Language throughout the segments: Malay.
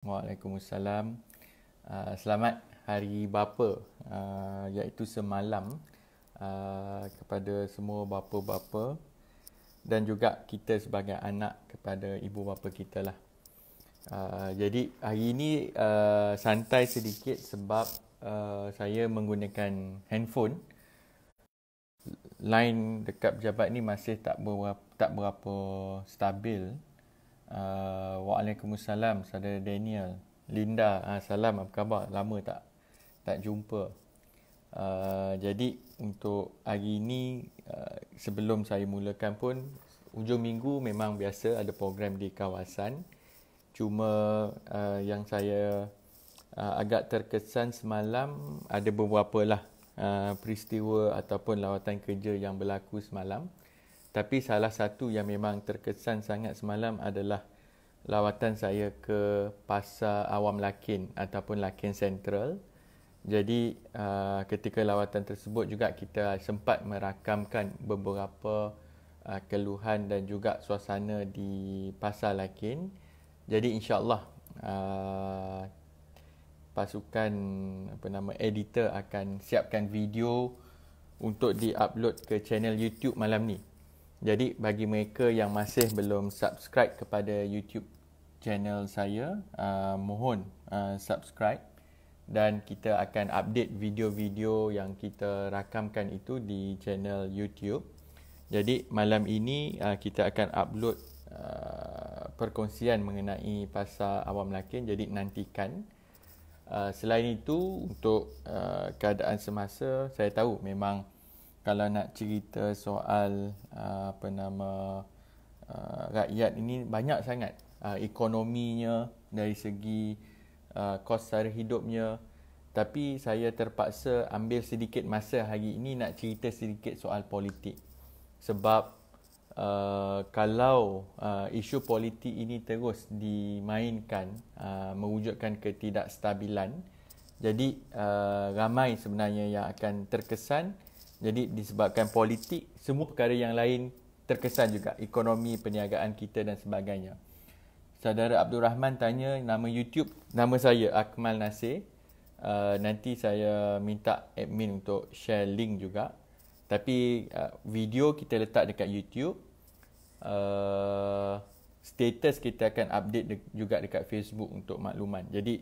Waalaikumsalam. Selamat Hari Bapa, iaitu semalam kepada semua bapa-bapa dan juga kita sebagai anak kepada ibu bapa kita lah. Jadi hari ini santai sedikit sebab saya menggunakan handphone. Line dekat pejabat ni masih tak berapa stabil. Waalaikumsalam, saudara Daniel. Linda, salam, apa khabar? Lama tak jumpa. Jadi untuk hari ini, sebelum saya mulakan pun, hujung minggu memang biasa ada program di kawasan. Cuma yang saya agak terkesan semalam, ada beberapa lah peristiwa ataupun lawatan kerja yang berlaku semalam. Tapi salah satu yang memang terkesan sangat semalam adalah lawatan saya ke Pasar Awam Lakin ataupun Lakin Central. Jadi ketika lawatan tersebut juga kita sempat merakamkan beberapa keluhan dan juga suasana di Pasar Lakin. Jadi insya-Allah pasukan editor akan siapkan video untuk di-upload ke channel YouTube malam ni. Jadi bagi mereka yang masih belum subscribe kepada YouTube channel saya, mohon subscribe dan kita akan update video-video yang kita rakamkan itu di channel YouTube. Jadi malam ini kita akan upload perkongsian mengenai Pasar Awam Lakin, jadi nantikan. Selain itu untuk keadaan semasa, saya tahu memang kalau nak cerita soal rakyat ini banyak sangat ekonominya dari segi kos sara hidupnya, tapi saya terpaksa ambil sedikit masa hari ini nak cerita sedikit soal politik sebab kalau isu politik ini terus dimainkan mewujudkan ketidakstabilan, jadi ramai sebenarnya yang akan terkesan. Jadi disebabkan politik, semua perkara yang lain terkesan juga. Ekonomi, perniagaan kita dan sebagainya. Saudara Abdul Rahman tanya nama YouTube. Nama saya Akmal Nasir. Nanti saya minta admin untuk share link juga. Tapi video kita letak dekat YouTube. Status kita akan update juga dekat Facebook untuk makluman. Jadi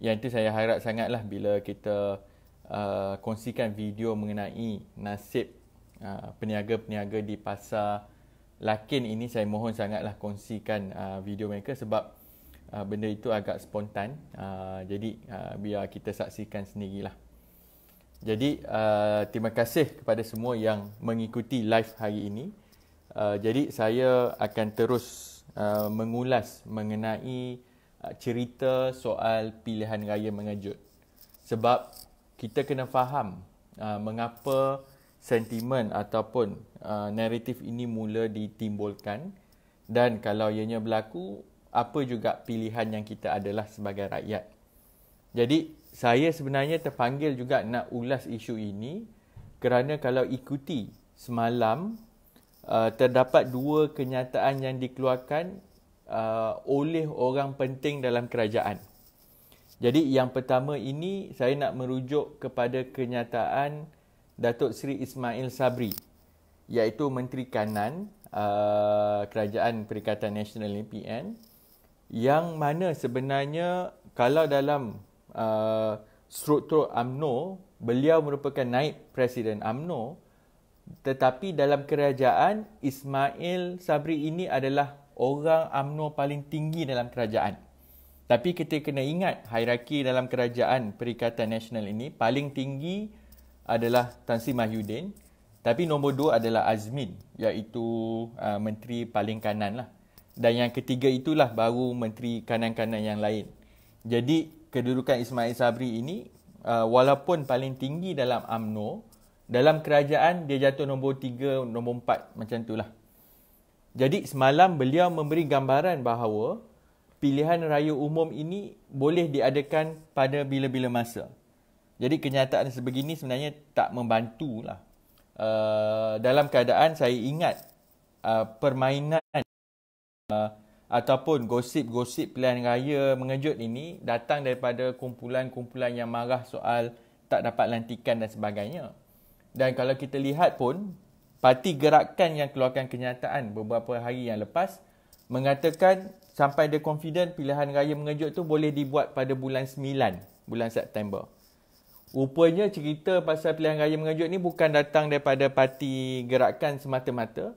yang itu saya harap sangatlah bila kita kongsikan video mengenai nasib peniaga-peniaga di Pasar Lakin ini, saya mohon sangatlah kongsikan video mereka sebab benda itu agak spontan. Jadi biar kita saksikan sendirilah. Jadi terima kasih kepada semua yang mengikuti live hari ini. Jadi saya akan terus mengulas mengenai cerita soal pilihan raya mengejut. Sebab kita kena faham mengapa sentimen ataupun naratif ini mula ditimbulkan dan kalau ianya berlaku, apa juga pilihan yang kita adalah sebagai rakyat. Jadi saya sebenarnya terpanggil juga nak ulas isu ini kerana kalau ikuti semalam terdapat dua kenyataan yang dikeluarkan oleh orang penting dalam kerajaan. Jadi yang pertama ini saya nak merujuk kepada kenyataan Datuk Seri Ismail Sabri, iaitu Menteri Kanan Kerajaan Perikatan Nasional PN, yang mana sebenarnya kalau dalam struktur UMNO beliau merupakan naib Presiden UMNO, tetapi dalam kerajaan Ismail Sabri ini adalah orang UMNO paling tinggi dalam kerajaan. Tapi kita kena ingat hierarki dalam kerajaan Perikatan Nasional ini paling tinggi adalah Tan Sri Mahyudin, tapi nombor 2 adalah Azmin, iaitu menteri paling kanan lah. Dan yang ketiga itulah baru menteri kanan-kanan yang lain. Jadi kedudukan Ismail Sabri ini walaupun paling tinggi dalam UMNO, dalam kerajaan dia jatuh nombor 3, nombor 4 macam itulah. Jadi semalam beliau memberi gambaran bahawa pilihan raya umum ini boleh diadakan pada bila-bila masa. Jadi kenyataan sebegini sebenarnya tak membantulah. Dalam keadaan saya ingat permainan ataupun gosip-gosip pilihan raya mengejut ini datang daripada kumpulan-kumpulan yang marah soal tak dapat lantikan dan sebagainya. Dan kalau kita lihat pun, Parti Gerakan yang keluarkan kenyataan beberapa hari yang lepas mengatakan sampai dia confident pilihan raya mengejut tu boleh dibuat pada bulan 9, bulan September. Rupanya cerita pasal pilihan raya mengejut ni bukan datang daripada Parti Gerakan semata-mata,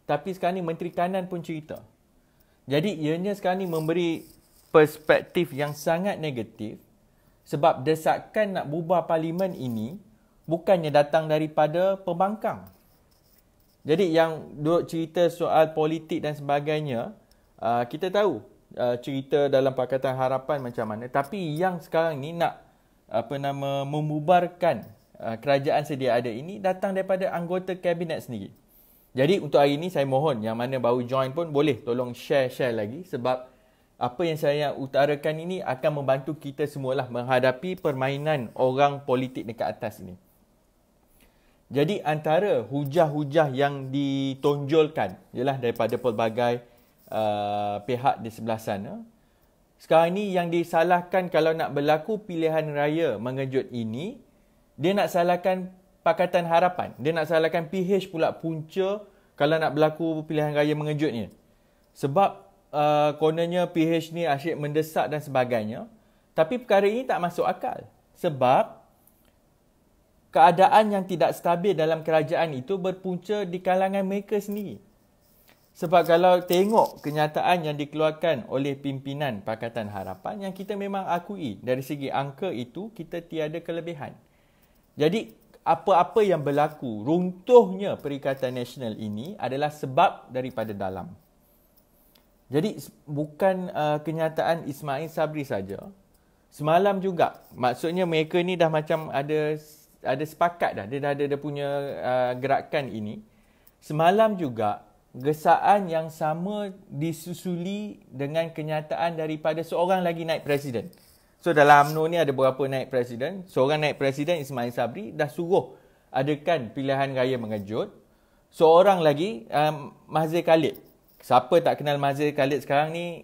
tapi sekarang ni Menteri Kanan pun cerita. Jadi ianya sekarang ni memberi perspektif yang sangat negatif sebab desakan nak bubar parlimen ini bukannya datang daripada pembangkang. Jadi yang duk cerita soal politik dan sebagainya, kita tahu cerita dalam Pakatan Harapan macam mana, tapi yang sekarang ni nak membubarkan kerajaan sedia ada ini datang daripada anggota kabinet sendiri. Jadi untuk hari ini saya mohon yang mana baru join pun boleh tolong share lagi sebab apa yang saya utarakan ini akan membantu kita semualah menghadapi permainan orang politik dekat atas ini. Jadi antara hujah-hujah yang ditonjolkan ialah daripada pelbagai pihak di sebelah sana. Sekarang ni yang disalahkan kalau nak berlaku pilihan raya mengejut ini, dia nak salahkan Pakatan Harapan. Dia nak salahkan PH pula punca kalau nak berlaku pilihan raya mengejut ni. Sebab kononnya PH ni asyik mendesak dan sebagainya. Tapi perkara ini tak masuk akal. Sebab keadaan yang tidak stabil dalam kerajaan itu berpunca di kalangan mereka sendiri. Sebab kalau tengok kenyataan yang dikeluarkan oleh pimpinan Pakatan Harapan, yang kita memang akui dari segi angka itu kita tiada kelebihan. Jadi apa-apa yang berlaku, runtuhnya Perikatan Nasional ini adalah sebab daripada dalam. Jadi bukan kenyataan Ismail Sabri saja. Semalam juga, maksudnya mereka ni dah macam ada sepakat dah. Dia dah ada dia punya gerakan ini. Semalam juga gesaan yang sama disusuli dengan kenyataan daripada seorang lagi naib presiden. So dalam UMNO ni ada berapa naib presiden? Seorang naib presiden Ismail Sabri dah suruh adakan pilihan raya mengejut. Seorang lagi Mahzir Khalid. Siapa tak kenal Mahzir Khalid sekarang ni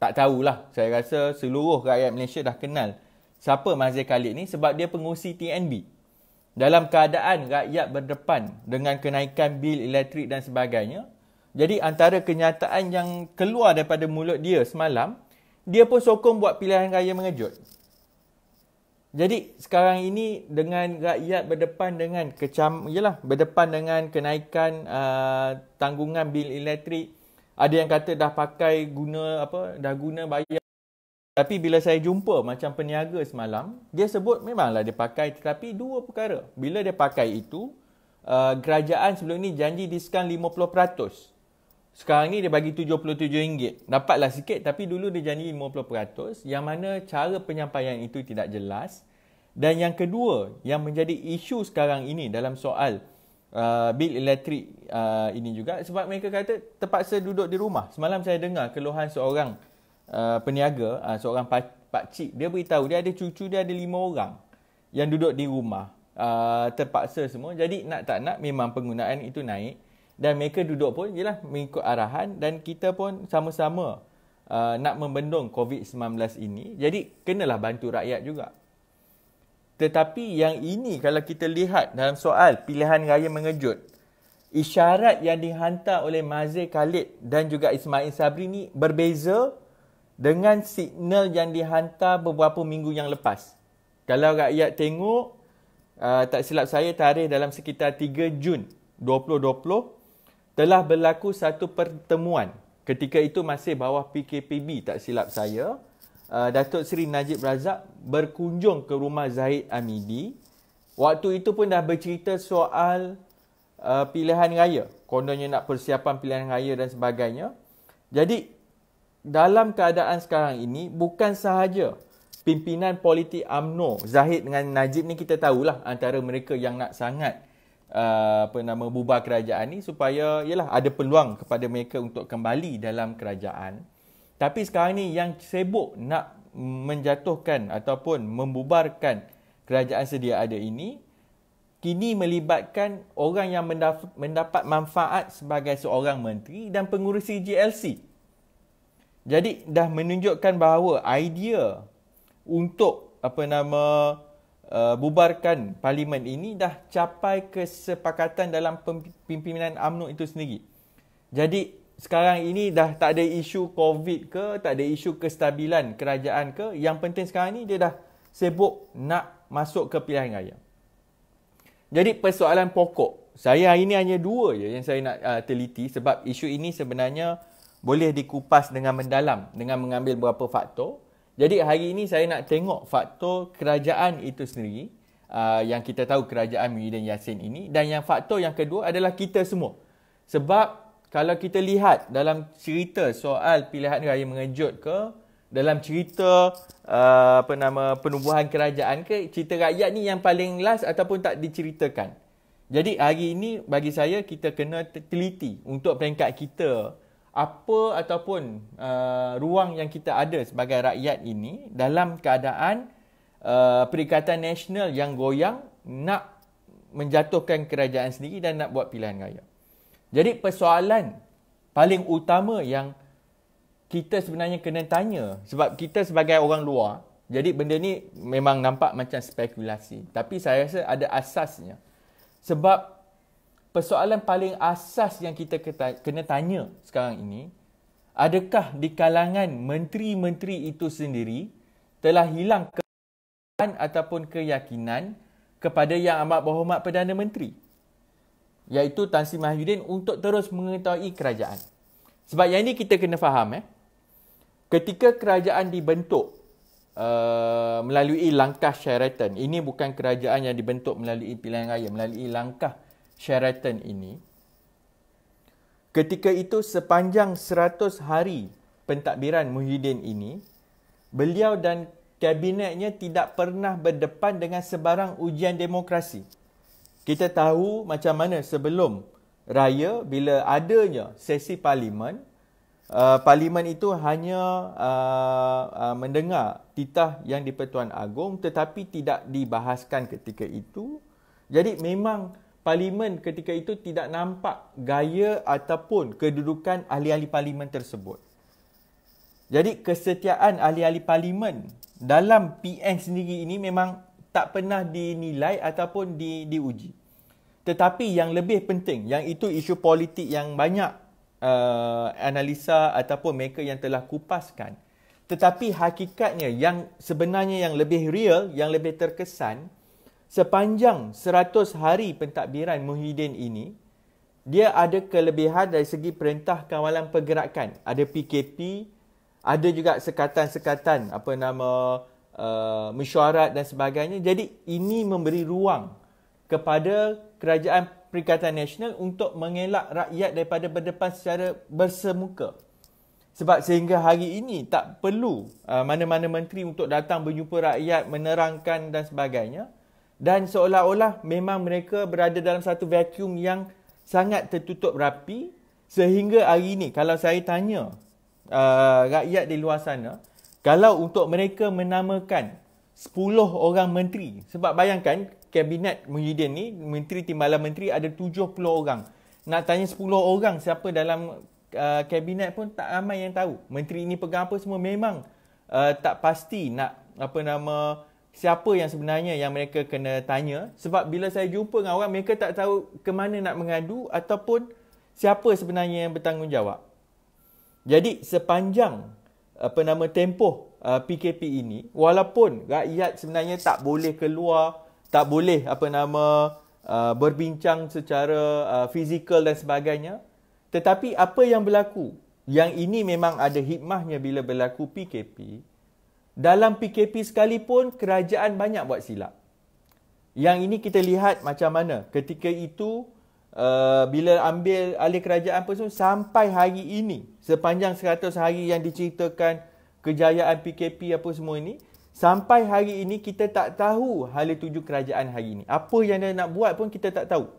tak tahulah. Saya rasa seluruh rakyat Malaysia dah kenal siapa Mahzir Khalid ni sebab dia pengurusi TNB. Dalam keadaan rakyat berdepan dengan kenaikan bil elektrik dan sebagainya. Jadi antara kenyataan yang keluar daripada mulut dia semalam, dia pun sokong buat pilihan raya mengejut. Jadi sekarang ini dengan rakyat berdepan dengan berdepan dengan kenaikan tanggungan bil elektrik, ada yang kata dah pakai dah guna bayar. Tapi bila saya jumpa macam peniaga semalam, dia sebut memanglah dia pakai, tetapi dua perkara. Bila dia pakai itu, kerajaan sebelum ni janji diskaun 50%. Sekarang ni dia bagi RM77. Dapatlah sikit tapi dulu dia janji 50%. Yang mana cara penyampaian itu tidak jelas. Dan yang kedua yang menjadi isu sekarang ini dalam soal bil elektrik ini juga. Sebab mereka kata terpaksa duduk di rumah. Semalam saya dengar keluhan seorang peniaga, seorang pakcik. Dia beritahu dia ada cucu dia ada 5 orang yang duduk di rumah. Terpaksa semua. Jadi nak tak nak memang penggunaan itu naik. Dan mereka duduk pun mengikut arahan dan kita pun sama-sama nak membendung COVID-19 ini. Jadi kenalah bantu rakyat juga. Tetapi yang ini kalau kita lihat dalam soal pilihan raya mengejut, isyarat yang dihantar oleh Mahzir Khalid dan juga Ismail Sabri ni berbeza dengan signal yang dihantar beberapa minggu yang lepas. Kalau rakyat tengok, tak silap saya tarikh dalam sekitar 3 Jun 2020, telah berlaku satu pertemuan. Ketika itu masih bawah PKPB, tak silap saya. Datuk Seri Najib Razak berkunjung ke rumah Zahid Hamidi. Waktu itu pun dah bercerita soal pilihan raya. Kononnya nak persiapan pilihan raya dan sebagainya. Jadi, dalam keadaan sekarang ini, bukan sahaja pimpinan politik UMNO, Zahid dengan Najib ni kita tahulah antara mereka yang nak sangat bubar kerajaan ni supaya ada peluang kepada mereka untuk kembali dalam kerajaan. Tapi sekarang ni yang sibuk nak menjatuhkan ataupun membubarkan kerajaan sedia ada ini kini melibatkan orang yang mendapat manfaat sebagai seorang menteri dan pengurusi GLC. Jadi dah menunjukkan bahawa idea untuk bubarkan parlimen ini dah capai kesepakatan dalam pimpinan UMNO itu sendiri. Jadi sekarang ini dah tak ada isu COVID ke, tak ada isu kestabilan kerajaan ke. Yang penting sekarang ni dia dah sibuk nak masuk ke pilihan raya. Jadi persoalan pokok, saya hari ini hanya 2 je yang saya nak teliti, sebab isu ini sebenarnya boleh dikupas dengan mendalam dengan mengambil beberapa faktor. Jadi hari ini saya nak tengok faktor kerajaan itu sendiri, yang kita tahu kerajaan Muhyiddin Yassin ini, dan yang faktor yang kedua adalah kita semua. Sebab kalau kita lihat dalam cerita soal pilihan raya mengejut ke, dalam cerita penubuhan kerajaan ke, cerita rakyat ni yang paling last ataupun tak diceritakan. Jadi hari ini bagi saya kita kena teliti untuk peringkat kita apa ataupun ruang yang kita ada sebagai rakyat ini dalam keadaan Perikatan Nasional yang goyang nak menjatuhkan kerajaan sendiri dan nak buat pilihan raya. Jadi persoalan paling utama yang kita sebenarnya kena tanya, sebab kita sebagai orang luar, jadi benda ni memang nampak macam spekulasi, tapi saya rasa ada asasnya. Sebab persoalan paling asas yang kita kena tanya sekarang ini, adakah di kalangan menteri-menteri itu sendiri telah hilang kepercayaan ataupun keyakinan kepada Yang Amat Berhormat Perdana Menteri, iaitu Tan Sri Mahyudin, untuk terus mengetahui kerajaan. Sebab yang ini kita kena faham, ketika kerajaan dibentuk melalui langkah Sheraton, ini bukan kerajaan yang dibentuk melalui pilihan raya, melalui langkah Sheraton ini, ketika itu sepanjang 100 hari pentadbiran Muhyiddin ini, beliau dan kabinetnya tidak pernah berdepan dengan sebarang ujian demokrasi. Kita tahu macam mana sebelum raya, bila adanya sesi parlimen, parlimen itu hanya mendengar titah yang di-Pertuan Agong tetapi tidak dibahaskan ketika itu. Jadi memang parlimen ketika itu tidak nampak gaya ataupun kedudukan ahli-ahli parlimen tersebut. Jadi kesetiaan ahli-ahli parlimen dalam PN sendiri ini memang tak pernah dinilai ataupun diuji. Tetapi yang lebih penting, yang itu isu politik yang banyak analisa ataupun mereka yang telah kupaskan. Tetapi hakikatnya yang sebenarnya yang lebih real, yang lebih terkesan, sepanjang 100 hari pentadbiran Muhyiddin ini, dia ada kelebihan dari segi Perintah Kawalan Pergerakan. Ada PKP, ada juga sekatan-sekatan mesyuarat dan sebagainya. Jadi ini memberi ruang kepada Kerajaan Perikatan Nasional untuk mengelak rakyat daripada berdepan secara bersemuka. Sebab sehingga hari ini tak perlu mana-mana menteri untuk datang berjumpa rakyat, menerangkan dan sebagainya. Dan seolah-olah memang mereka berada dalam satu vacuum yang sangat tertutup rapi, sehingga hari ini kalau saya tanya rakyat di luar sana, kalau untuk mereka menamakan 10 orang menteri, sebab bayangkan kabinet Muhyiddin ni, menteri timbalan menteri ada 70 orang. Nak tanya 10 orang siapa dalam kabinet pun tak ramai yang tahu. Menteri ini pegang apa semua, memang tak pasti nak siapa yang sebenarnya yang mereka kena tanya. Sebab bila saya jumpa dengan orang, mereka tak tahu ke mana nak mengadu ataupun siapa sebenarnya yang bertanggungjawab. Jadi sepanjang tempoh PKP ini, walaupun rakyat sebenarnya tak boleh keluar, tak boleh berbincang secara fizikal dan sebagainya, tetapi apa yang berlaku, yang ini memang ada hikmahnya bila berlaku PKP. Dalam PKP sekalipun, kerajaan banyak buat silap. Yang ini kita lihat macam mana ketika itu bila ambil alih kerajaan pun sampai hari ini, sepanjang 100 hari yang diceritakan kejayaan PKP apa semua ini, sampai hari ini kita tak tahu hala tuju kerajaan hari ini. Apa yang dia nak buat pun kita tak tahu.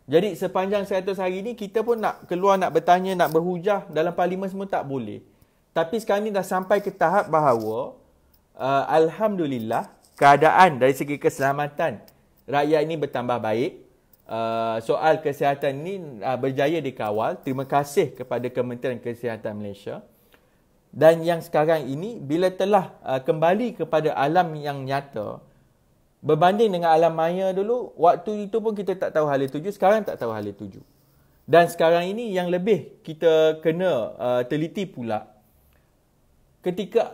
Jadi sepanjang 100 hari ini kita pun nak keluar, nak bertanya, nak berhujah dalam parlimen semua tak boleh. Tapi sekarang ni dah sampai ke tahap bahawa alhamdulillah keadaan dari segi keselamatan rakyat ini bertambah baik. Soal kesihatan ini berjaya dikawal. Terima kasih kepada Kementerian Kesihatan Malaysia. Dan yang sekarang ini bila telah kembali kepada alam yang nyata, berbanding dengan alam maya dulu, waktu itu pun kita tak tahu hala tuju, sekarang tak tahu hala tuju. Dan sekarang ini yang lebih kita kena teliti pula, ketika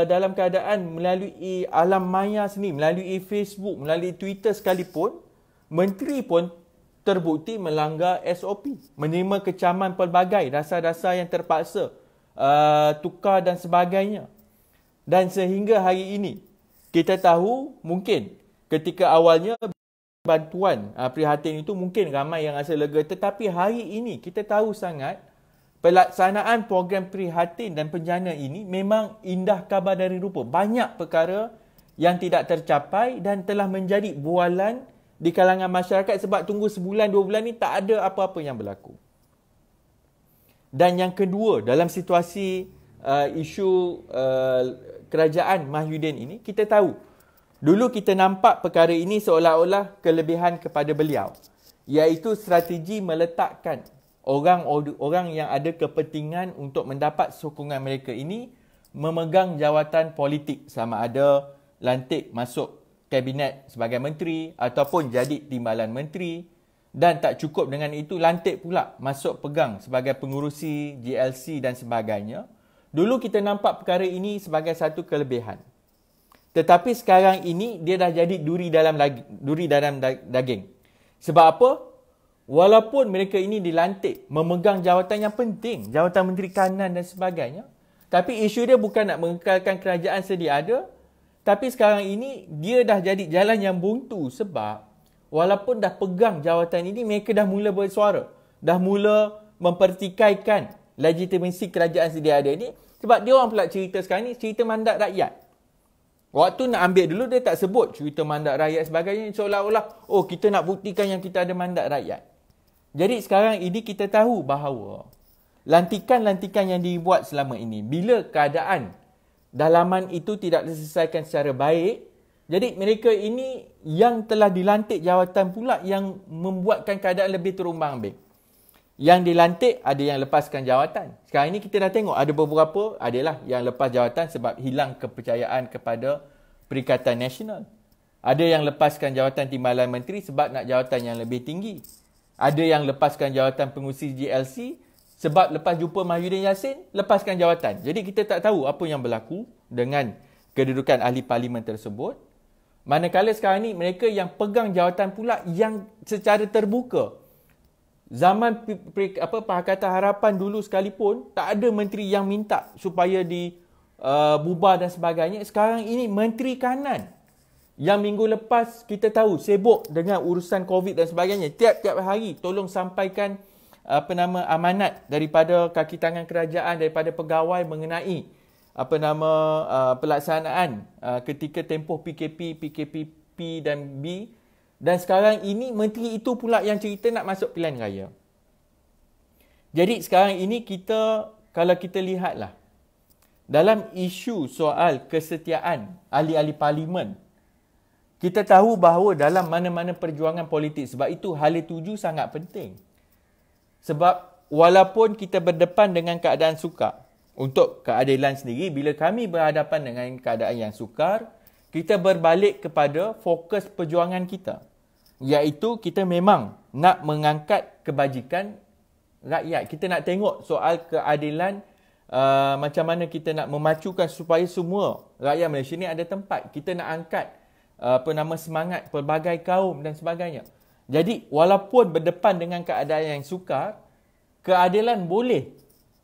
dalam keadaan melalui alam maya sendiri, melalui Facebook, melalui Twitter sekalipun, menteri pun terbukti melanggar SOP, menerima kecaman pelbagai, dasar-dasar yang terpaksa, tukar dan sebagainya. Dan sehingga hari ini, kita tahu mungkin ketika awalnya bantuan prihatin itu mungkin ramai yang rasa lega. Tetapi hari ini kita tahu sangat pelaksanaan program prihatin dan penjana ini memang indah kabar dari rupa. Banyak perkara yang tidak tercapai dan telah menjadi bualan di kalangan masyarakat sebab tunggu sebulan, 2 bulan ni tak ada apa-apa yang berlaku. Dan yang kedua, dalam situasi isu kerajaan Mahyudin ini, kita tahu dulu kita nampak perkara ini seolah-olah kelebihan kepada beliau, iaitu strategi meletakkan orang yang ada kepentingan untuk mendapat sokongan mereka ini memegang jawatan politik, sama ada lantik masuk kabinet sebagai menteri ataupun jadi timbalan menteri. Dan tak cukup dengan itu, lantik pula masuk pegang sebagai pengurusi GLC dan sebagainya. Dulu kita nampak perkara ini sebagai satu kelebihan. Tetapi sekarang ini dia dah jadi duri dalam daging. Sebab apa? Walaupun mereka ini dilantik memegang jawatan yang penting, jawatan Menteri Kanan dan sebagainya, tapi isu dia bukan nak mengekalkan kerajaan sedia ada, tapi sekarang ini dia dah jadi jalan yang buntu sebab walaupun dah pegang jawatan ini, mereka dah mula bersuara, dah mula mempertikaikan legitimasi kerajaan sedia ada ini. Sebab dia orang pula cerita sekarang ni, cerita mandat rakyat. Waktu nak ambil dulu, dia tak sebut cerita mandat rakyat sebagainya, seolah-olah, oh kita nak buktikan yang kita ada mandat rakyat. Jadi sekarang ini kita tahu bahawa lantikan-lantikan yang dibuat selama ini, bila keadaan dalaman itu tidak diselesaikan secara baik, jadi mereka ini yang telah dilantik jawatan pula yang membuatkan keadaan lebih terumbang-ambing. Yang dilantik ada yang lepaskan jawatan. Sekarang ini kita dah tengok ada beberapa adalah yang lepas jawatan sebab hilang kepercayaan kepada Perikatan Nasional. Ada yang lepaskan jawatan timbalan menteri sebab nak jawatan yang lebih tinggi. Ada yang lepaskan jawatan pengurusi GLC sebab lepas jumpa Mahyudin Yassin, lepaskan jawatan. Jadi kita tak tahu apa yang berlaku dengan kedudukan ahli parlimen tersebut. Manakala sekarang ni mereka yang pegang jawatan pula yang secara terbuka. Zaman Pakatan Harapan dulu sekalipun tak ada menteri yang minta supaya dibubar dan sebagainya. Sekarang ini Menteri Kanan yang minggu lepas kita tahu sibuk dengan urusan COVID dan sebagainya. Tiap-tiap hari tolong sampaikan amanat daripada kaki tangan kerajaan, daripada pegawai mengenai pelaksanaan ketika tempoh PKP dan B. Dan sekarang ini menteri itu pula yang cerita nak masuk pilihan raya. Jadi sekarang ini kalau kita lihatlah dalam isu soal kesetiaan ahli-ahli parlimen, kita tahu bahawa dalam mana-mana perjuangan politik, sebab itu hala tuju sangat penting. Sebab walaupun kita berdepan dengan keadaan sukar, untuk keadilan sendiri, bila kami berhadapan dengan keadaan yang sukar, kita berbalik kepada fokus perjuangan kita, iaitu kita memang nak mengangkat kebajikan rakyat. Kita nak tengok soal keadilan, macam mana kita nak memacukan supaya semua rakyat Malaysia ni ada tempat. Kita nak angkat semangat pelbagai kaum dan sebagainya. Jadi walaupun berdepan dengan keadaan yang sukar, keadilan boleh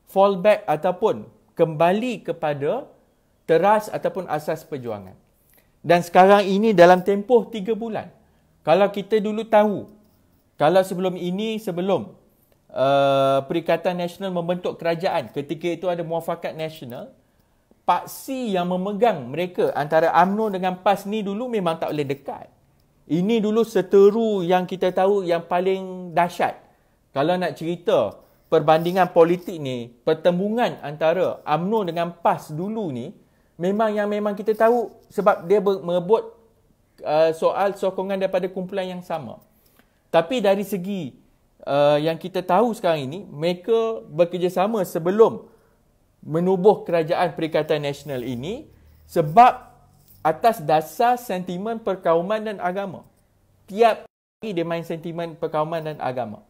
fall back ataupun kembali kepada teras ataupun asas perjuangan. Dan sekarang ini dalam tempoh 3 bulan. Kalau kita dulu tahu, kalau sebelum Perikatan Nasional membentuk kerajaan, ketika itu ada muafakat nasional, paksi yang memegang mereka antara UMNO dengan PAS ni dulu memang tak boleh dekat. Ini dulu seteru yang kita tahu yang paling dahsyat. Kalau nak cerita perbandingan politik ni, pertembungan antara UMNO dengan PAS dulu ni, memang kita tahu sebab dia merebut soal sokongan daripada kumpulan yang sama. Tapi dari segi yang kita tahu sekarang ini, mereka bekerjasama sebelum menubuh kerajaan Perikatan Nasional ini sebab atas dasar sentimen perkauman dan agama. Tiap hari dia main sentimen perkauman dan agama.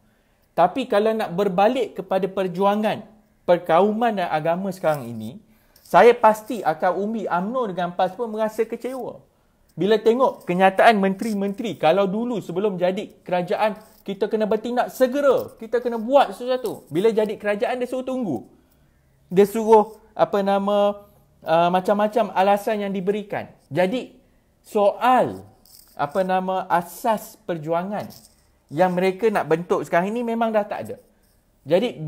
Tapi kalau nak berbalik kepada perjuangan perkauman dan agama sekarang ini, saya pasti akan umbi UMNO dengan PAS pun merasa kecewa. Bila tengok kenyataan menteri-menteri, kalau dulu sebelum jadi kerajaan, kita kena bertindak segera. Kita kena buat sesuatu. Bila jadi kerajaan, dia suruh tunggu. Dia suruh macam-macam alasan yang diberikan. Jadi, soal asas perjuangan yang mereka nak bentuk sekarang ini memang dah tak ada. Jadi,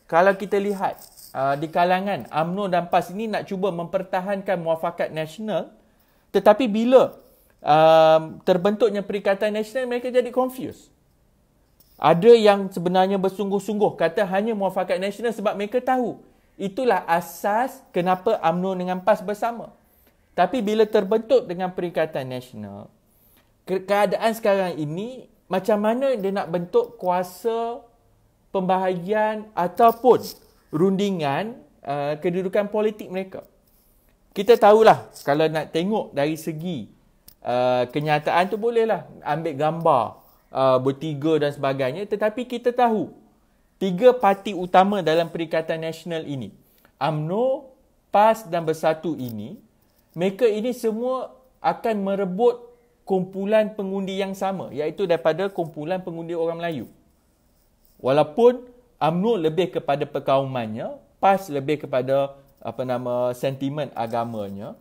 kalau kita lihat di kalangan UMNO dan PAS ini nak cuba mempertahankan muafakat nasional, tetapi bila terbentuknya Perikatan Nasional, mereka jadi confused. Ada yang sebenarnya bersungguh-sungguh kata hanya muafakat nasional sebab mereka tahu itulah asas kenapa UMNO dengan PAS bersama. Tapi bila terbentuk dengan Perikatan Nasional, keadaan sekarang ini macam mana dia nak bentuk kuasa pembahagian ataupun rundingan kedudukan politik mereka. Kita tahulah kalau nak tengok dari segi kenyataan tu bolehlah ambil gambar bertiga dan sebagainya, tetapi kita tahu tiga parti utama dalam Perikatan Nasional ini, UMNO, PAS dan Bersatu ini, mereka ini semua akan merebut kumpulan pengundi yang sama, iaitu daripada kumpulan pengundi orang Melayu. Walaupun UMNO lebih kepada perkaumannya, PAS lebih kepada sentimen agamanya,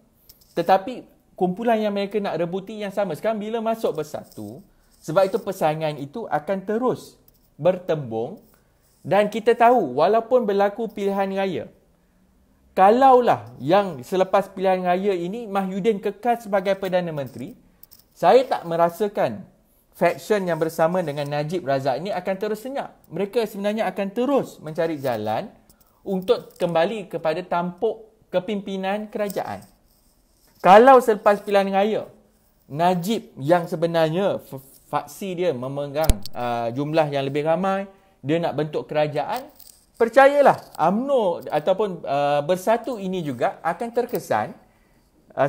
tetapi kumpulan yang mereka nak rebuti yang sama. Sekarang bila masuk Bersatu, sebab itu persaingan itu akan terus bertembung, dan kita tahu walaupun berlaku pilihan raya, kalaulah yang selepas pilihan raya ini Mahyudin kekal sebagai Perdana Menteri, saya tak merasakan faction yang bersama dengan Najib Razak ini akan terus senyap. Mereka sebenarnya akan terus mencari jalan untuk kembali kepada tampuk kepimpinan kerajaan. Kalau selepas pilihan raya, Najib yang sebenarnya faksi dia memegang jumlah yang lebih ramai, dia nak bentuk kerajaan, percayalah UMNO ataupun Bersatu ini juga akan terkesan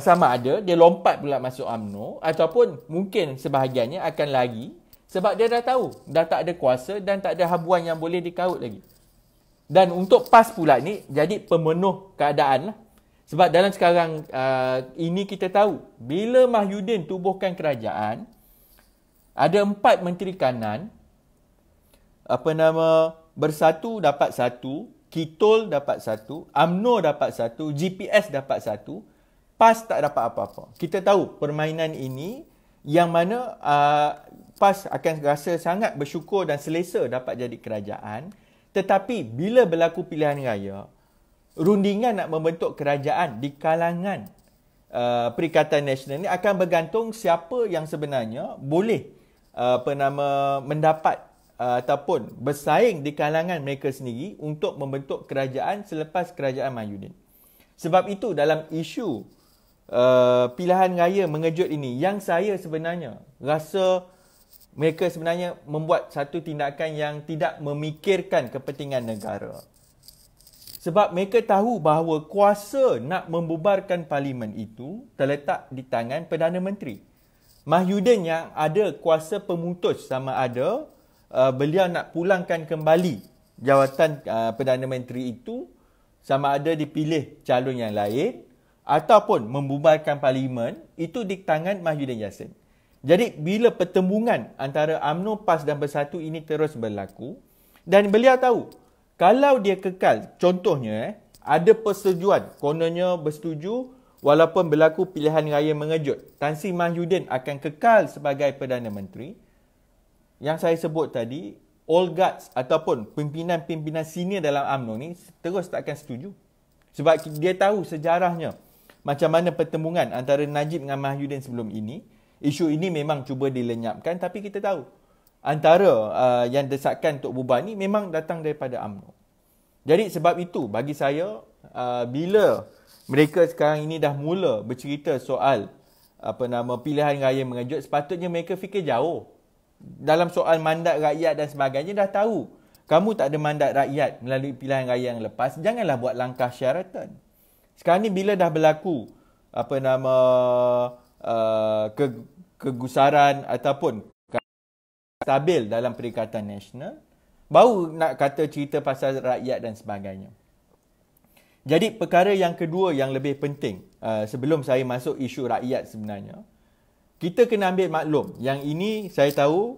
sama ada dia lompat pula masuk UMNO ataupun mungkin sebahagiannya akan lari sebab dia dah tahu dah tak ada kuasa dan tak ada habuan yang boleh dikaut lagi. Dan untuk PAS pula ni jadi pemenuh keadaan lah. Sebab dalam sekarang ini kita tahu bila Mahyudin tubuhkan kerajaan, ada 4 menteri kanan, Bersatu dapat 1, Kitol dapat 1, UMNO dapat 1, GPS dapat 1, PAS tak dapat apa-apa. Kita tahu permainan ini yang mana PAS akan rasa sangat bersyukur dan selesa dapat jadi kerajaan. Tetapi bila berlaku pilihan raya, rundingan nak membentuk kerajaan di kalangan Perikatan Nasional ini akan bergantung siapa yang sebenarnya boleh mendapat ataupun bersaing di kalangan mereka sendiri untuk membentuk kerajaan selepas kerajaan Mahyudin. Sebab itu dalam isu pilihan raya mengejut ini, yang saya sebenarnya rasa mereka sebenarnya membuat satu tindakan yang tidak memikirkan kepentingan negara. Sebab mereka tahu bahawa kuasa nak membubarkan parlimen itu terletak di tangan Perdana Menteri. Mahyudin yang ada kuasa pemutus sama ada beliau nak pulangkan kembali jawatan Perdana Menteri itu, sama ada dipilih calon yang lain ataupun membubarkan parlimen, itu di tangan Mahyudin Yassin. Jadi bila pertembungan antara UMNO, PAS dan Bersatu ini terus berlaku, dan beliau tahu kalau dia kekal, contohnya ada persetujuan, kononnya bersetuju walaupun berlaku pilihan raya mengejut, Tan Sri Mahyudin akan kekal sebagai Perdana Menteri. Yang saya sebut tadi, all guards ataupun pimpinan-pimpinan senior dalam UMNO ni terus tak akan setuju. Sebab dia tahu sejarahnya macam mana pertembungan antara Najib dengan Mahyudin sebelum ini. Isu ini memang cuba dilenyapkan, tapi kita tahu antara yang desakan untuk bubar ni memang datang daripada UMNO. Jadi sebab itu bagi saya, bila mereka sekarang ini dah mula bercerita soal pilihan raya mengejut, sepatutnya mereka fikir jauh. Dalam soal mandat rakyat dan sebagainya dah tahu kamu tak ada mandat rakyat melalui pilihan raya yang lepas, janganlah buat langkah Sheraton. Sekarang ni bila dah berlaku kegusaran ataupun stabil dalam Perikatan Nasional, baru nak kata cerita pasal rakyat dan sebagainya. Jadi perkara yang kedua yang lebih penting, sebelum saya masuk isu rakyat sebenarnya, kita kena ambil maklum yang ini saya tahu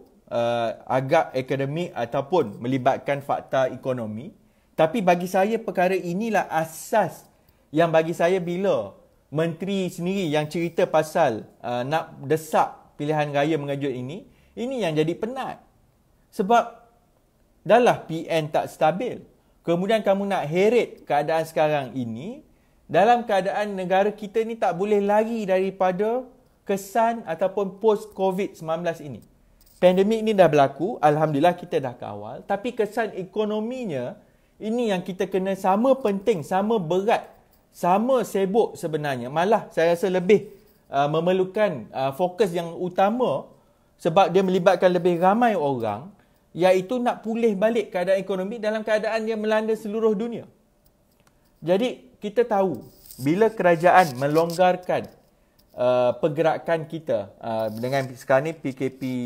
agak akademik ataupun melibatkan fakta ekonomi, tapi bagi saya perkara inilah asas yang bagi saya bila menteri sendiri yang cerita pasal nak desak pilihan raya mengejut ini yang jadi penat. Sebab dah lah PN tak stabil. Kemudian kamu nak heret keadaan sekarang ini dalam keadaan negara kita ni tak boleh lari daripada kesan ataupun post-COVID-19 ini. Pandemik ni dah berlaku, alhamdulillah kita dah kawal, tapi kesan ekonominya ini yang kita kena sama penting, sama berat, sama sibuk sebenarnya. Malah saya rasa lebih memerlukan fokus yang utama sebab dia melibatkan lebih ramai orang, iaitu nak pulih balik keadaan ekonomi dalam keadaan yang melanda seluruh dunia. Jadi kita tahu bila kerajaan melonggarkan pergerakan kita dengan sekarang ni PKP,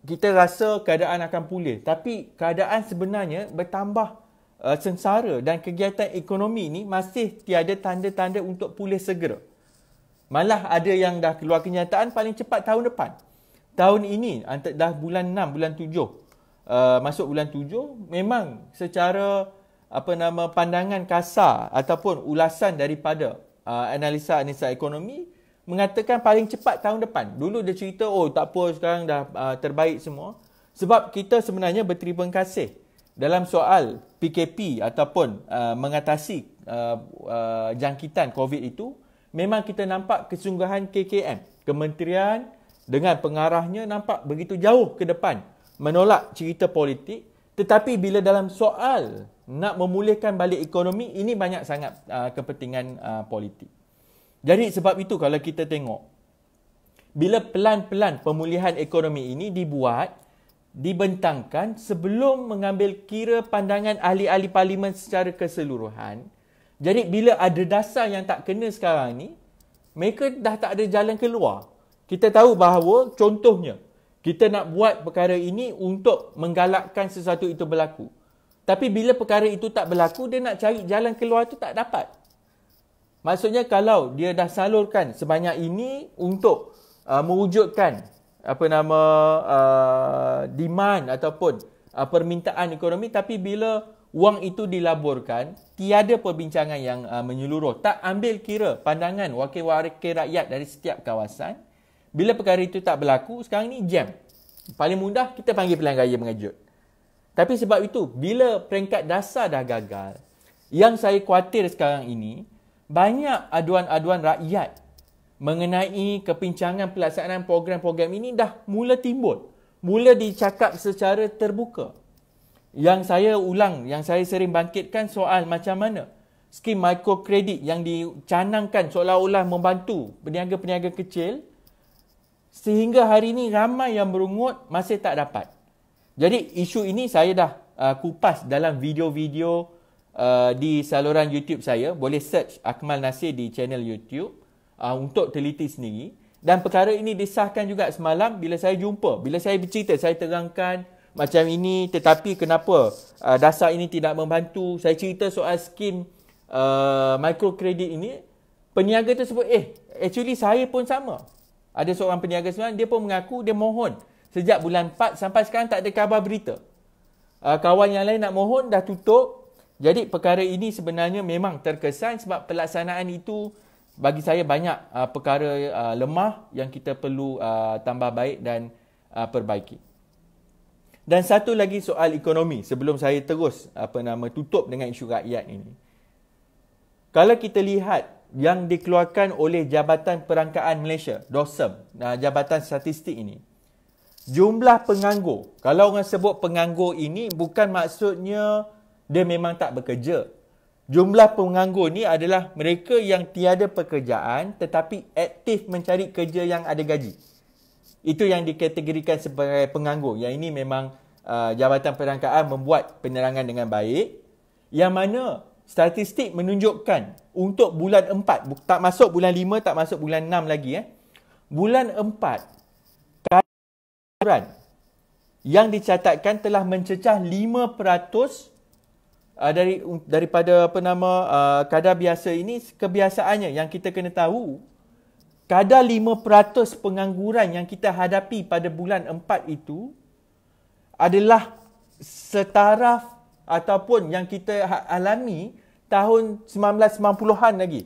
kita rasa keadaan akan pulih. Tapi keadaan sebenarnya bertambah sengsara dan kegiatan ekonomi ni masih tiada tanda-tanda untuk pulih segera. Malah ada yang dah keluar kenyataan paling cepat tahun depan. Tahun ini, dah bulan 6, bulan 7, masuk bulan 7, memang secara pandangan kasar ataupun ulasan daripada analisa ekonomi mengatakan paling cepat tahun depan. Dulu dia cerita, tak apa, sekarang dah terbaik semua. Sebab kita sebenarnya berterima kasih dalam soal PKP ataupun mengatasi jangkitan COVID itu, memang kita nampak kesungguhan KKM, kementerian dengan pengarahnya nampak begitu jauh ke depan menolak cerita politik. Tetapi bila dalam soal nak memulihkan balik ekonomi, ini banyak sangat kepentingan politik. Jadi sebab itu kalau kita tengok, bila pelan-pelan pemulihan ekonomi ini dibuat, dibentangkan sebelum mengambil kira pandangan ahli-ahli parlimen secara keseluruhan. Jadi bila ada dasar yang tak kena sekarang ni, mereka dah tak ada jalan keluar. Kita tahu bahawa contohnya, kita nak buat perkara ini untuk menggalakkan sesuatu itu berlaku. Tapi bila perkara itu tak berlaku, dia nak cari jalan keluar itu tak dapat. Maksudnya kalau dia dah salurkan sebanyak ini untuk mewujudkan demand ataupun permintaan ekonomi, tapi bila wang itu dilaburkan, tiada perbincangan yang menyeluruh. Tak ambil kira pandangan wakil-wakil rakyat dari setiap kawasan. Bila perkara itu tak berlaku, sekarang ni jam. Paling mudah, kita panggil pilihan raya mengejut. Tapi sebab itu, bila peringkat dasar dah gagal, yang saya khawatir sekarang ini, banyak aduan-aduan rakyat mengenai kepincangan pelaksanaan program-program ini dah mula timbul. Mula dicakap secara terbuka. Yang saya ulang, yang saya sering bangkitkan soal macam mana skim mikrokredit yang dicanangkan seolah-olah membantu peniaga-peniaga kecil, sehingga hari ini ramai yang berungut masih tak dapat. Jadi isu ini saya dah kupas dalam video-video di saluran YouTube saya. Boleh search Akmal Nasir di channel YouTube untuk teliti sendiri. Dan perkara ini disahkan juga semalam bila saya jumpa. Bila saya bercerita, saya terangkan macam ini, tetapi kenapa dasar ini tidak membantu. Saya cerita soal skim mikrokredit ini. Peniaga tersebut, actually saya pun sama. Ada seorang peniaga sebenarnya, dia pun mengaku dia mohon. Sejak bulan 4 sampai sekarang tak ada khabar berita. Kawan yang lain nak mohon, dah tutup. Jadi perkara ini sebenarnya memang terkesan sebab pelaksanaan itu bagi saya banyak perkara lemah yang kita perlu tambah baik dan perbaiki. Dan satu lagi soal ekonomi sebelum saya terus tutup dengan isu rakyat ini. Kalau kita lihat yang dikeluarkan oleh Jabatan Perangkaan Malaysia, DOSM, Jabatan Statistik ini. Jumlah penganggur, kalau orang sebut penganggur ini bukan maksudnya dia memang tak bekerja. Jumlah penganggur ni adalah mereka yang tiada pekerjaan tetapi aktif mencari kerja yang ada gaji. Itu yang dikategorikan sebagai penganggur. Yang ini memang Jabatan Perangkaan membuat penerangan dengan baik, yang mana statistik menunjukkan untuk bulan 4, tak masuk bulan 5, tak masuk bulan 6 lagi, bulan 4, kadar yang dicatatkan telah mencecah 5% daripada kadar biasa ini. Kebiasaannya yang kita kena tahu, kadar 5% pengangguran yang kita hadapi pada bulan 4 itu adalah setaraf ataupun yang kita alami tahun 1990-an lagi.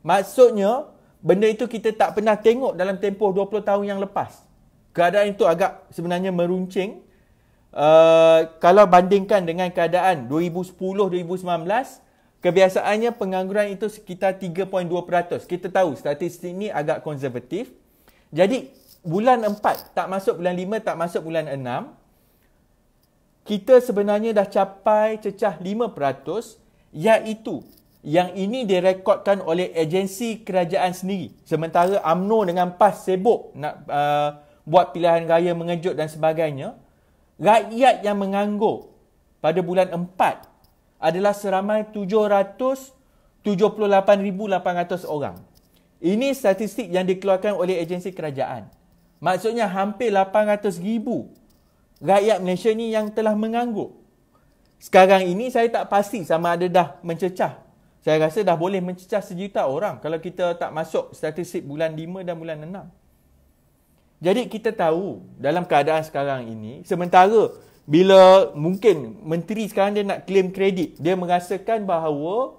Maksudnya, benda itu kita tak pernah tengok dalam tempoh 20 tahun yang lepas. Keadaan itu agak sebenarnya meruncing. Kalau bandingkan dengan keadaan 2010-2019, kebiasaannya pengangguran itu sekitar 3.2%. Kita tahu statistik ini agak konservatif. Jadi, bulan 4, tak masuk bulan 5, tak masuk bulan 6, kita sebenarnya dah capai cecah 5%, iaitu yang ini direkodkan oleh agensi kerajaan sendiri. Sementara UMNO dengan PAS sibuk nak buat pilihan raya mengejut dan sebagainya, rakyat yang menganggur pada bulan 4 adalah seramai 778,800 orang. Ini statistik yang dikeluarkan oleh agensi kerajaan. Maksudnya hampir 800,000 rakyat Malaysia ni yang telah menganggur. Sekarang ini saya tak pasti sama ada dah mencecah. Saya rasa dah boleh mencecah 1 juta orang kalau kita tak masuk statistik bulan 5 dan bulan 6. Jadi kita tahu dalam keadaan sekarang ini, sementara bila mungkin menteri sekarang dia nak claim kredit, dia merasakan bahawa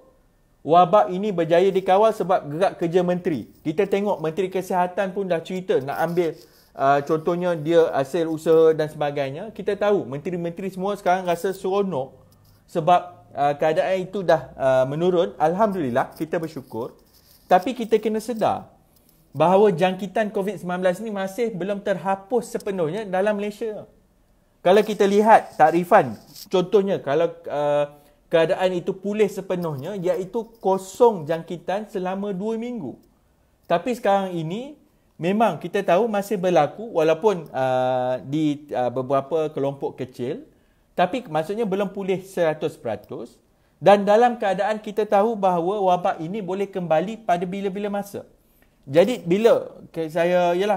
wabak ini berjaya dikawal sebab gerak kerja menteri. Kita tengok Menteri Kesihatan pun dah cerita nak ambil contohnya dia hasil usaha dan sebagainya. Kita tahu menteri-menteri semua sekarang rasa seronok sebab keadaan itu dah menurun. Alhamdulillah, kita bersyukur. Tapi kita kena sedar bahawa jangkitan COVID-19 ini masih belum terhapus sepenuhnya dalam Malaysia. Kalau kita lihat takrifan, contohnya kalau keadaan itu pulih sepenuhnya, iaitu kosong jangkitan selama 2 minggu. Tapi sekarang ini memang kita tahu masih berlaku walaupun di beberapa kelompok kecil, tapi maksudnya belum pulih 100%. Dan dalam keadaan kita tahu bahawa wabak ini boleh kembali pada bila-bila masa. Jadi bila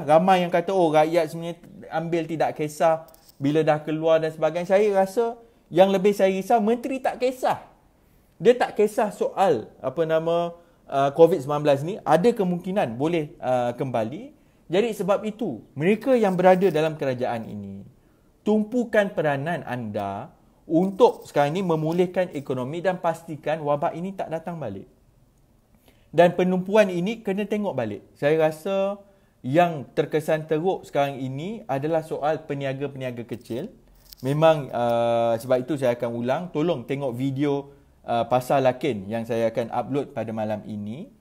ramai yang kata rakyat sebenarnya ambil tidak kisah bila dah keluar dan sebagainya. Saya rasa yang lebih saya risau menteri tak kisah. Dia tak kisah soal COVID-19 ni ada kemungkinan boleh kembali. Jadi sebab itu, mereka yang berada dalam kerajaan ini, tumpukan peranan anda untuk sekarang ini memulihkan ekonomi dan pastikan wabak ini tak datang balik. Dan penumpuan ini kena tengok balik. Saya rasa yang terkesan teruk sekarang ini adalah soal peniaga-peniaga kecil. Memang sebab itu saya akan ulang, tolong tengok video pasal Lakin yang saya akan upload pada malam ini.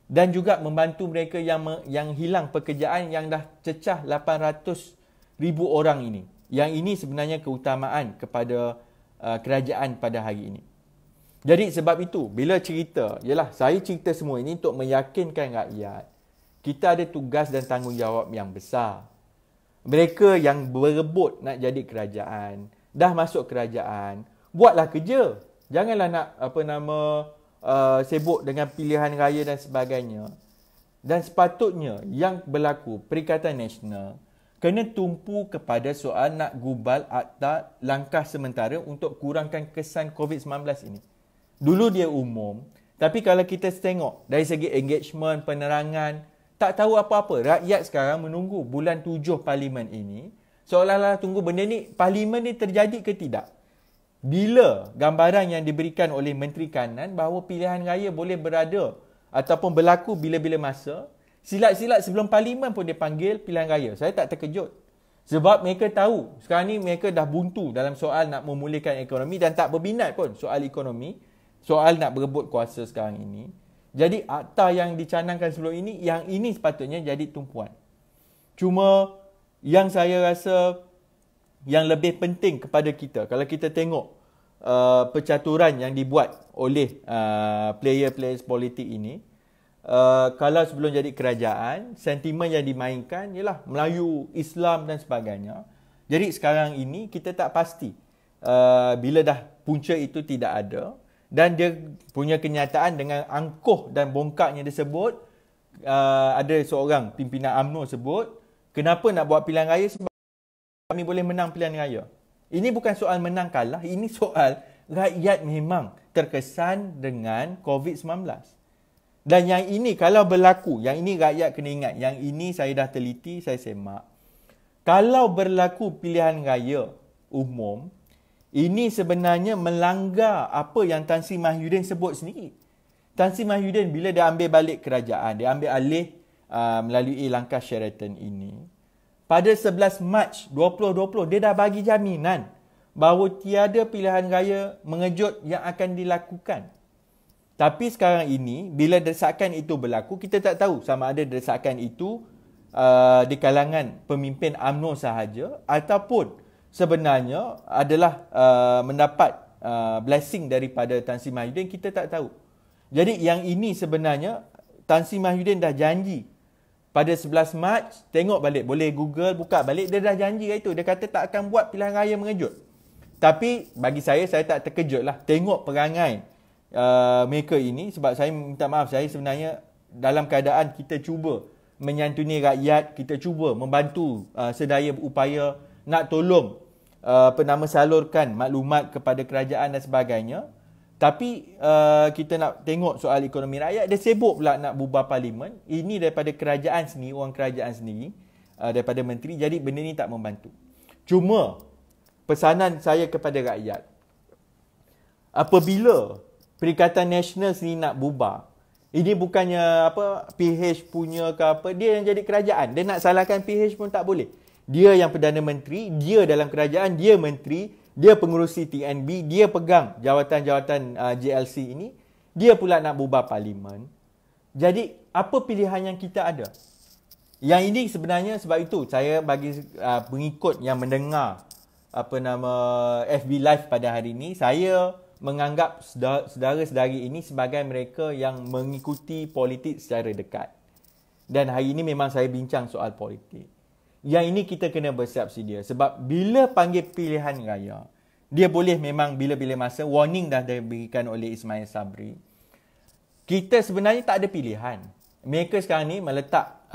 Dan juga membantu mereka yang hilang pekerjaan yang dah cecah 800,000 orang ini. Yang ini sebenarnya keutamaan kepada kerajaan pada hari ini. Jadi sebab itu, bila cerita, saya cerita semua ini untuk meyakinkan rakyat, kita ada tugas dan tanggungjawab yang besar. Mereka yang berebut nak jadi kerajaan, dah masuk kerajaan, buatlah kerja. Janganlah nak sibuk dengan pilihan raya dan sebagainya. Dan sepatutnya yang berlaku Perikatan Nasional kena tumpu kepada soal nak gubal akta langkah sementara untuk kurangkan kesan COVID-19 ini. Dulu dia umum, tapi kalau kita tengok dari segi engagement, penerangan, tak tahu apa-apa. Rakyat sekarang menunggu bulan 7 Parlimen ini, seolah-olah tunggu benda ni, Parlimen ni terjadi ke tidak. Bila gambaran yang diberikan oleh Menteri Kanan bahawa pilihan raya boleh berada ataupun berlaku bila-bila masa, silat-silat sebelum Parlimen pun dia panggil pilihan raya. Saya tak terkejut. Sebab mereka tahu sekarang ni mereka dah buntu dalam soal nak memulihkan ekonomi dan tak berminat pun soal ekonomi, soal nak berebut kuasa sekarang ini. Jadi akta yang dicanangkan sebelum ini, yang ini sepatutnya jadi tumpuan. Cuma yang saya rasa yang lebih penting kepada kita, kalau kita tengok percaturan yang dibuat oleh player-player politik ini, kalau sebelum jadi kerajaan, sentimen yang dimainkan ialah Melayu, Islam dan sebagainya. Jadi sekarang ini kita tak pasti bila dah punca itu tidak ada dan dia punya kenyataan dengan angkuh dan bongkaknya disebut, ada seorang pimpinan UMNO sebut, kenapa nak buat pilihan raya sebab kami boleh menang pilihan raya. Ini bukan soal menang kalah, ini soal rakyat memang terkesan dengan COVID-19. Dan yang ini kalau berlaku, yang ini rakyat kena ingat, yang ini saya dah teliti, saya semak. Kalau berlaku pilihan raya umum, ini sebenarnya melanggar apa yang Tan Sri Mahyudin sebut sendiri. Tan Sri Mahyudin bila dia ambil balik kerajaan, dia ambil alih melalui langkah Sheraton ini. Pada 11 Mac 2020, dia dah bagi jaminan bahawa tiada pilihan raya mengejut yang akan dilakukan. Tapi sekarang ini, bila desakan itu berlaku, kita tak tahu sama ada desakan itu di kalangan pemimpin UMNO sahaja ataupun sebenarnya adalah mendapat blessing daripada Tan Sri Mahyudin, kita tak tahu. Jadi yang ini sebenarnya Tan Sri Mahyudin dah janji pada 11 Mac, tengok balik, boleh Google, buka balik, dia dah janji itu. Dia kata tak akan buat pilihan raya mengejut. Tapi bagi saya tak terkejut lah. Tengok perangai mereka ini, sebab saya minta maaf, saya sebenarnya dalam keadaan kita cuba menyantuni rakyat, kita cuba membantu sedaya upaya nak tolong salurkan maklumat kepada kerajaan dan sebagainya. Tapi kita nak tengok soal ekonomi rakyat, dia sibuk pula nak bubar parlimen. Ini daripada kerajaan sendiri, orang kerajaan sendiri, daripada menteri. Jadi benda ni tak membantu. Cuma pesanan saya kepada rakyat, apabila Perikatan Nasional sendiri nak bubar, ini bukannya PH punya ke apa, dia yang jadi kerajaan. Dia nak salahkan PH pun tak boleh. Dia yang Perdana Menteri, dia dalam kerajaan, dia menteri, dia pengurusi TNB, dia pegang jawatan-jawatan JLC ini, dia pula nak bubar parlimen. Jadi apa pilihan yang kita ada? Yang ini sebenarnya sebab itu saya bagi pengikut yang mendengar FB Live pada hari ini, saya menganggap saudara-saudari ini sebagai mereka yang mengikuti politik secara dekat. Dan hari ini memang saya bincang soal politik. Yang ini kita kena bersiap sedia. Sebab bila panggil pilihan raya, dia boleh memang bila-bila masa, warning dah diberikan oleh Ismail Sabri. Kita sebenarnya tak ada pilihan. Mereka sekarang ni meletak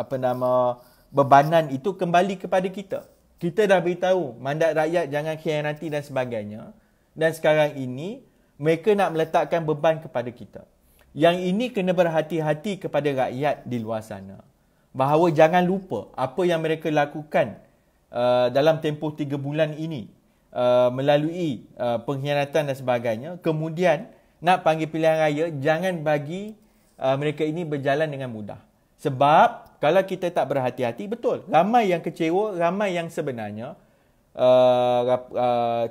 bebanan itu kembali kepada kita. Kita dah beritahu mandat rakyat jangan khianati dan sebagainya. Dan sekarang ini, mereka nak meletakkan beban kepada kita. Yang ini kena berhati-hati kepada rakyat di luar sana. Bahawa jangan lupa apa yang mereka lakukan dalam tempoh 3 bulan ini melalui pengkhianatan dan sebagainya. Kemudian nak panggil pilihan raya, jangan bagi mereka ini berjalan dengan mudah. Sebab kalau kita tak berhati-hati, betul, ramai yang kecewa, ramai yang sebenarnya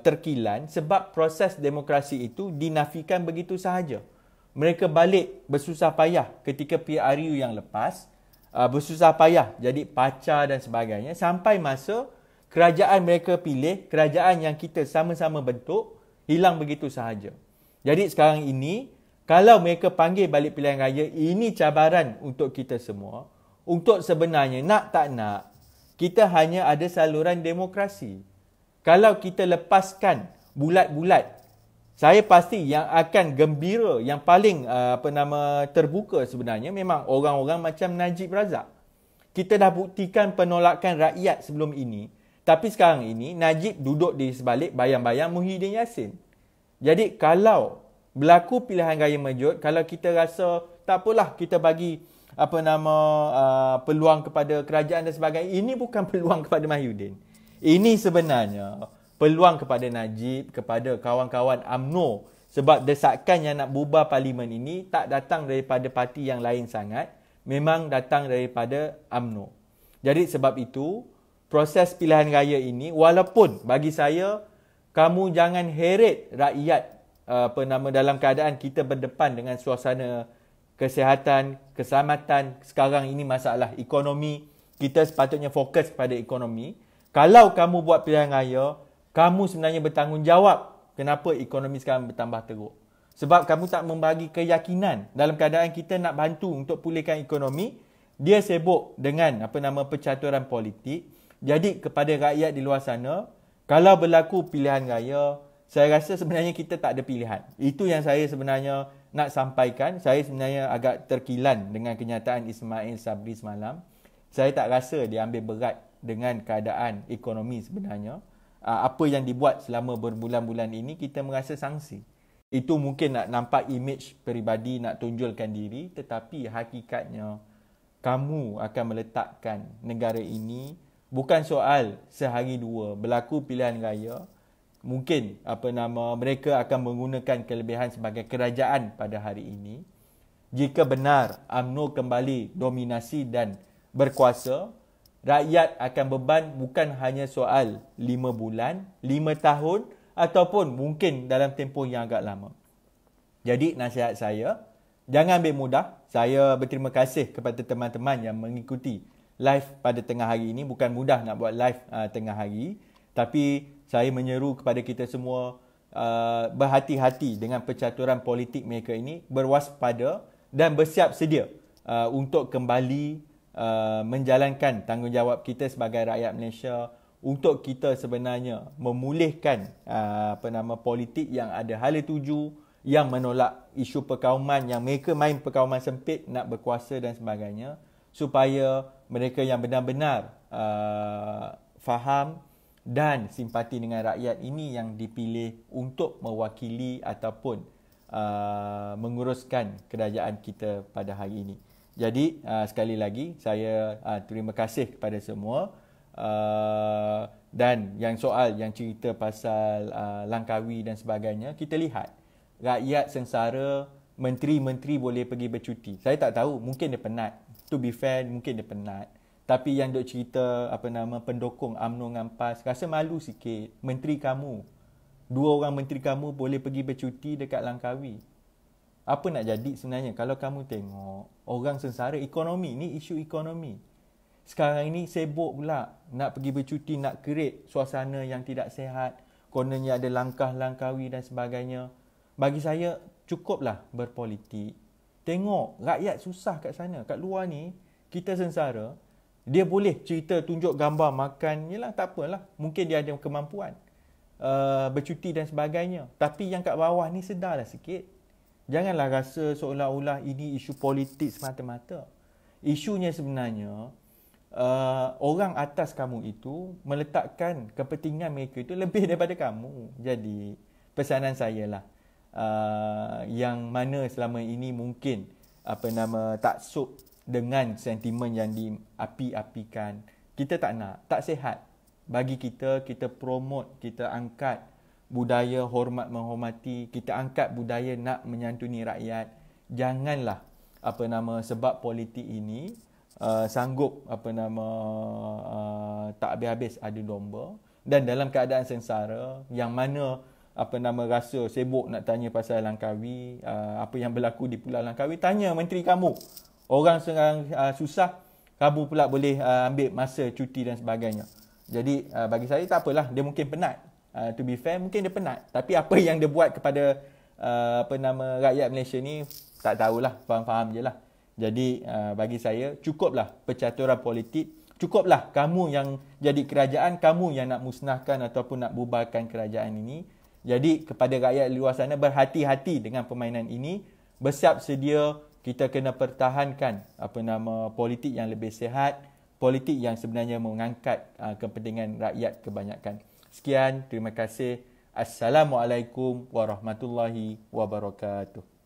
terkilan sebab proses demokrasi itu dinafikan begitu sahaja. Mereka balik bersusah payah ketika PRU yang lepas, bersusah payah jadi pacar dan sebagainya, sampai masa kerajaan mereka pilih, kerajaan yang kita sama-sama bentuk, hilang begitu sahaja. Jadi sekarang ini, kalau mereka panggil balik pilihan raya, ini cabaran untuk kita semua. Untuk sebenarnya, nak tak nak, kita hanya ada saluran demokrasi. Kalau kita lepaskan bulat-bulat, saya pasti yang akan gembira, yang paling terbuka sebenarnya memang orang-orang macam Najib Razak. Kita dah buktikan penolakan rakyat sebelum ini. Tapi sekarang ini, Najib duduk di sebalik bayang-bayang Muhyiddin Yassin. Jadi kalau berlaku pilihan raya mengejut, kalau kita rasa tak apalah kita bagi peluang kepada kerajaan dan sebagainya, ini bukan peluang kepada Mahyudin. Ini sebenarnya peluang kepada Najib, kepada kawan-kawan UMNO. Sebab desakan yang nak bubar parlimen ini tak datang daripada parti yang lain sangat, memang datang daripada UMNO. Jadi sebab itu, proses pilihan raya ini, walaupun bagi saya, kamu jangan heret rakyat dalam keadaan kita berdepan dengan suasana kesihatan, keselamatan. Sekarang ini masalah ekonomi, kita sepatutnya fokus kepada ekonomi. Kalau kamu buat pilihan raya, kamu sebenarnya bertanggungjawab kenapa ekonomi sekarang bertambah teruk. Sebab kamu tak membagi keyakinan dalam keadaan kita nak bantu untuk pulihkan ekonomi, dia sibuk dengan percaturan politik. Jadi kepada rakyat di luar sana, kalau berlaku pilihan raya, saya rasa sebenarnya kita tak ada pilihan. Itu yang saya sebenarnya nak sampaikan. Saya sebenarnya agak terkilan dengan kenyataan Ismail Sabri semalam. Saya tak rasa dia ambil berat dengan keadaan ekonomi sebenarnya. Apa yang dibuat selama berbulan-bulan ini, kita merasa sangsi. Itu mungkin nak nampak image peribadi, nak tunjulkan diri, tetapi hakikatnya kamu akan meletakkan negara ini bukan soal sehari dua berlaku pilihan raya. Mungkin mereka akan menggunakan kelebihan sebagai kerajaan pada hari ini. Jika benar UMNO kembali dominasi dan berkuasa, rakyat akan beban bukan hanya soal 5 bulan, 5 tahun ataupun mungkin dalam tempoh yang agak lama. Jadi nasihat saya, jangan ambil mudah. Saya berterima kasih kepada teman-teman yang mengikuti live pada tengah hari ini. Bukan mudah nak buat live tengah hari. Tapi saya menyeru kepada kita semua berhati-hati dengan percaturan politik mereka ini. Berwaspada dan bersiap sedia untuk kembali menjalankan tanggungjawab kita sebagai rakyat Malaysia. Untuk kita sebenarnya memulihkan politik yang ada hala tuju, yang menolak isu perkauman, yang mereka main perkauman sempit, nak berkuasa dan sebagainya, supaya mereka yang benar-benar faham dan simpati dengan rakyat ini yang dipilih untuk mewakili ataupun menguruskan kerajaan kita pada hari ini. Jadi sekali lagi saya terima kasih kepada semua. Dan yang soal yang cerita pasal Langkawi dan sebagainya, kita lihat rakyat sengsara, menteri-menteri boleh pergi bercuti. Saya tak tahu, mungkin dia penat. To be fair, mungkin dia penat. Tapi yang duk cerita pendukung UMNO dengan PAS, rasa malu sikit. Menteri kamu, 2 orang menteri kamu boleh pergi bercuti dekat Langkawi. Apa nak jadi sebenarnya kalau kamu tengok orang sengsara? Ekonomi ni, isu ekonomi. Sekarang ini sibuk pula nak pergi bercuti, nak create suasana yang tidak sihat. Kononnya ada langkah Langkawi dan sebagainya. Bagi saya, cukuplah berpolitik. Tengok rakyat susah kat sana. Kat luar ni, kita sengsara. Dia boleh cerita, tunjuk gambar, makan. Yelah, tak apalah. Mungkin dia ada kemampuan bercuti dan sebagainya. Tapi yang kat bawah ni sedarlah sikit. Janganlah rasa seolah-olah ini isu politik semata-mata. Isunya sebenarnya, orang atas kamu itu meletakkan kepentingan mereka itu lebih daripada kamu. Jadi pesanan saya lah, yang mana selama ini mungkin taksub dengan sentimen yang diapi-apikan, kita tak nak, tak sihat bagi kita. Kita promote, kita angkat budaya hormat menghormati, kita angkat budaya nak menyantuni rakyat. Janganlah sebab politik ini sanggup tak habis-habis adu domba, dan dalam keadaan sengsara yang mana rasa sibuk nak tanya pasal Langkawi, apa yang berlaku di Pulau Langkawi, tanya menteri kamu. Orang sekarang susah, kamu pula boleh ambil masa cuti dan sebagainya. Jadi bagi saya tak apalah, dia mungkin penat. To be fair, mungkin dia penat. Tapi apa yang dia buat kepada rakyat Malaysia ni, tak tahulah, faham-faham je lah. Jadi bagi saya, cukuplah percaturan politik. Cukuplah kamu yang jadi kerajaan, kamu yang nak musnahkan ataupun nak bubarkan kerajaan ini. Jadi kepada rakyat luar sana, berhati-hati dengan permainan ini. Bersiap sedia, kita kena pertahankan politik yang lebih sihat, politik yang sebenarnya mengangkat kepentingan rakyat kebanyakan. Sekian, terima kasih. Assalamualaikum warahmatullahi wabarakatuh.